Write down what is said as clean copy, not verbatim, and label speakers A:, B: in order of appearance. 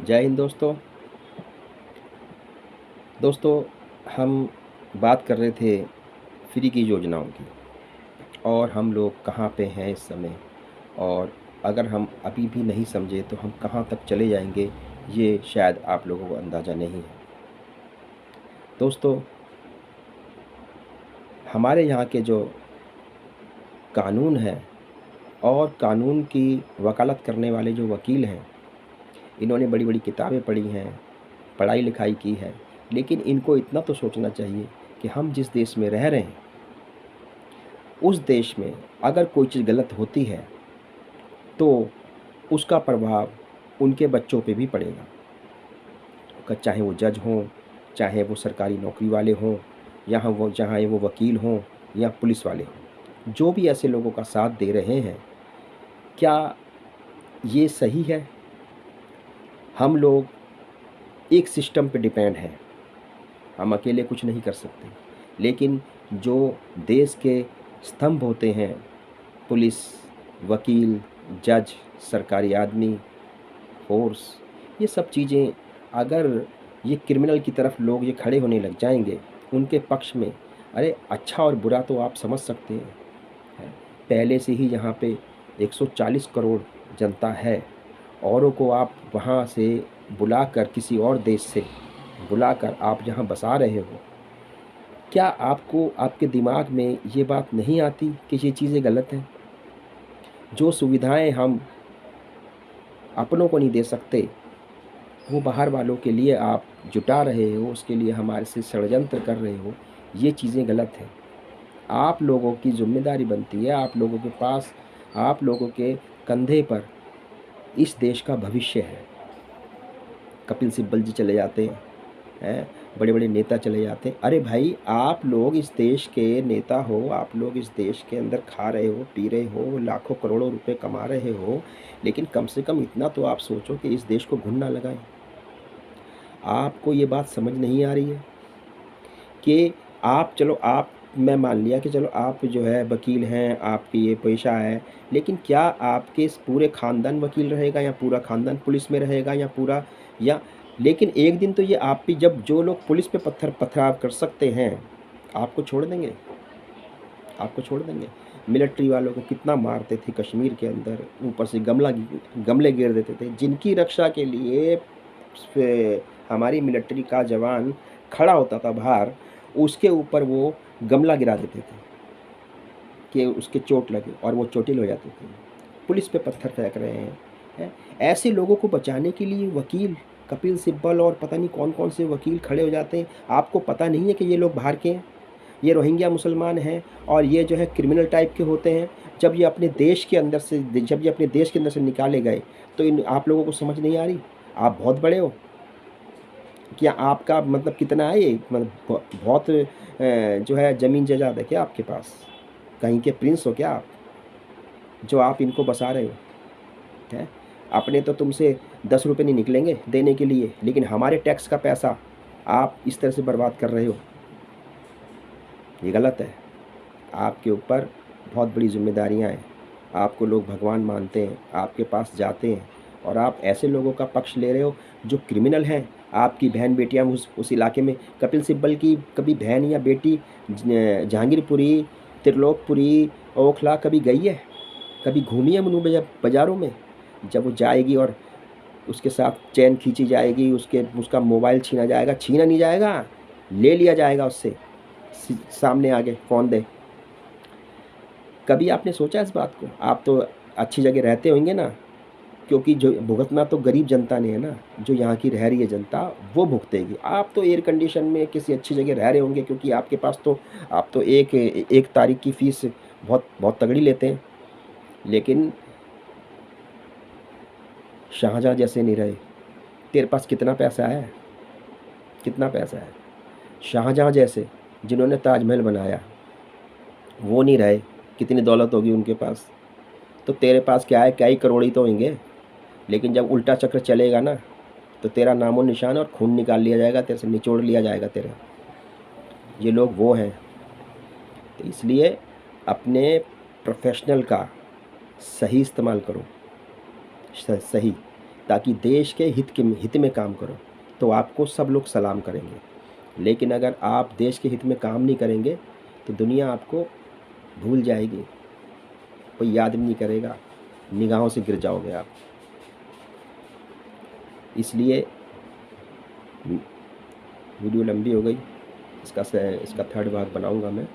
A: जय हिंद दोस्तों। हम बात कर रहे थे फ्री की योजनाओं की और हम लोग कहाँ पे हैं इस समय, और अगर हम अभी भी नहीं समझे तो हम कहाँ तक चले जाएंगे, ये शायद आप लोगों को अंदाज़ा नहीं है। दोस्तों, हमारे यहाँ के जो कानून हैं और कानून की वकालत करने वाले जो वकील हैं, इन्होंने बड़ी बड़ी किताबें पढ़ी हैं, पढ़ाई लिखाई की है, लेकिन इनको इतना तो सोचना चाहिए कि हम जिस देश में रह रहे हैं उस देश में अगर कोई चीज़ गलत होती है तो उसका प्रभाव उनके बच्चों पे भी पड़ेगा। चाहे वो जज हों, चाहे वो सरकारी नौकरी वाले हों, चाहे वो वकील हों या पुलिस वाले हों, जो भी ऐसे लोगों का साथ दे रहे हैं, क्या ये सही है? हम लोग एक सिस्टम पे डिपेंड हैं, हम अकेले कुछ नहीं कर सकते, लेकिन जो देश के स्तंभ होते हैं, पुलिस, वकील, जज, सरकारी आदमी, फोर्स, ये सब चीज़ें अगर ये क्रिमिनल की तरफ लोग ये खड़े होने लग जाएंगे उनके पक्ष में, अरे अच्छा और बुरा तो आप समझ सकते हैं। पहले से ही यहाँ पे 140 करोड़ जनता है, औरों को आप वहाँ से बुलाकर, किसी और देश से बुलाकर आप यहाँ बसा रहे हो, क्या आपको, आपके दिमाग में ये बात नहीं आती कि ये चीज़ें गलत हैं? जो सुविधाएं हम अपनों को नहीं दे सकते, वो बाहर वालों के लिए आप जुटा रहे हो, उसके लिए हमारे से षड्यंत्र कर रहे हो, ये चीज़ें गलत हैं। आप लोगों की जिम्मेदारी बनती है, आप लोगों के पास, आप लोगों के कंधे पर इस देश का भविष्य है। कपिल सिब्बल जी चले जाते हैं, बड़े बड़े नेता चले जाते हैं। अरे भाई, आप लोग इस देश के नेता हो, आप लोग इस देश के अंदर खा रहे हो, पी रहे हो, लाखों करोड़ों रुपए कमा रहे हो, लेकिन कम से कम इतना तो आप सोचो कि इस देश को घुन ना लगाएं। आपको ये बात समझ नहीं आ रही है कि आप, चलो आप, मैं मान लिया कि चलो आप जो है वकील हैं, आपकी ये पेशा है, लेकिन क्या आपके इस पूरे ख़ानदान वकील रहेगा, या पूरा ख़ानदान पुलिस में रहेगा, या पूरा, या, लेकिन एक दिन तो ये आप भी, जब जो लोग पुलिस पे पत्थर पथराव कर सकते हैं, आपको छोड़ देंगे, आपको छोड़ देंगे। मिलिट्री वालों को कितना मारते थे कश्मीर के अंदर, ऊपर से गमले गिर देते थे, जिनकी रक्षा के लिए हमारी मिलिट्री का जवान खड़ा होता था बाहर, उसके ऊपर वो गमला गिरा देते थे कि उसके चोट लगे और वो चोटिल हो जाते थे। पुलिस पे पत्थर फेंक रहे हैं। ऐसे लोगों को बचाने के लिए वकील कपिल सिब्बल और पता नहीं कौन कौन से वकील खड़े हो जाते हैं। आपको पता नहीं है कि ये लोग बाहर के हैं, ये रोहिंग्या मुसलमान हैं, और ये जो है क्रिमिनल टाइप के होते हैं। जब ये अपने देश के अंदर से निकाले गए तो इन आप लोगों को समझ नहीं आ रही? आप बहुत बड़े हो क्या? आपका मतलब कितना है ये, मतलब बहुत जो है ज़मीन जायदाद है क्या आपके पास? कहीं के प्रिंस हो क्या आप, जो आप इनको बसा रहे हो? हैं? अपने तो तुमसे 10 रुपये नहीं निकलेंगे देने के लिए, लेकिन हमारे टैक्स का पैसा आप इस तरह से बर्बाद कर रहे हो, ये गलत है। आपके ऊपर बहुत बड़ी जिम्मेदारियां हैं, आपको लोग भगवान मानते हैं, आपके पास जाते हैं, और आप ऐसे लोगों का पक्ष ले रहे हो जो क्रिमिनल हैं। आपकी बहन बेटियां उस इलाके में, कपिल सिब्बल की कभी बहन या बेटी जहांगीरपुरी, त्रिलोकपुरी, ओखला कभी गई है? कभी घूमी है मनु बाज़ारों में? जब वो जाएगी और उसके साथ चैन खींची जाएगी, उसका मोबाइल छीना जाएगा, छीना नहीं जाएगा, ले लिया जाएगा उससे, सामने आगे कौन दे? कभी आपने सोचा इस बात को? आप तो अच्छी जगह रहते होंगे ना, क्योंकि जो भुगतना तो गरीब जनता ने है ना, जो यहाँ की रह रही है जनता वो भुगतेगी। आप तो एयर कंडीशन में किसी अच्छी जगह रह रहे होंगे, क्योंकि आपके पास तो, आप तो एक तारीख की फ़ीस बहुत बहुत तगड़ी लेते हैं, लेकिन शाहजहाँ जैसे नहीं रहे। तेरे पास कितना पैसा है, कितना पैसा है? शाहजहाँ जैसे, जिन्होंने ताजमहल बनाया, वो नहीं रहे, कितनी दौलत होगी उनके पास? तो तेरे पास क्या है, क्या ही करोड़ी तो होंगे, लेकिन जब उल्टा चक्र चलेगा ना, तो तेरा नामो निशान और खून निकाल लिया जाएगा, तेरे से निचोड़ लिया जाएगा तेरा। ये लोग वो हैं। तो इसलिए अपने प्रोफेशनल का सही इस्तेमाल करो, सही, ताकि देश के हित में काम करो, तो आपको सब लोग सलाम करेंगे। लेकिन अगर आप देश के हित में काम नहीं करेंगे तो दुनिया आपको भूल जाएगी, कोई याद भी नहीं करेगा, निगाहों से गिर जाओगे आप। इसलिए वीडियो लंबी हो गई, इसका थर्ड भाग बनाऊंगा मैं।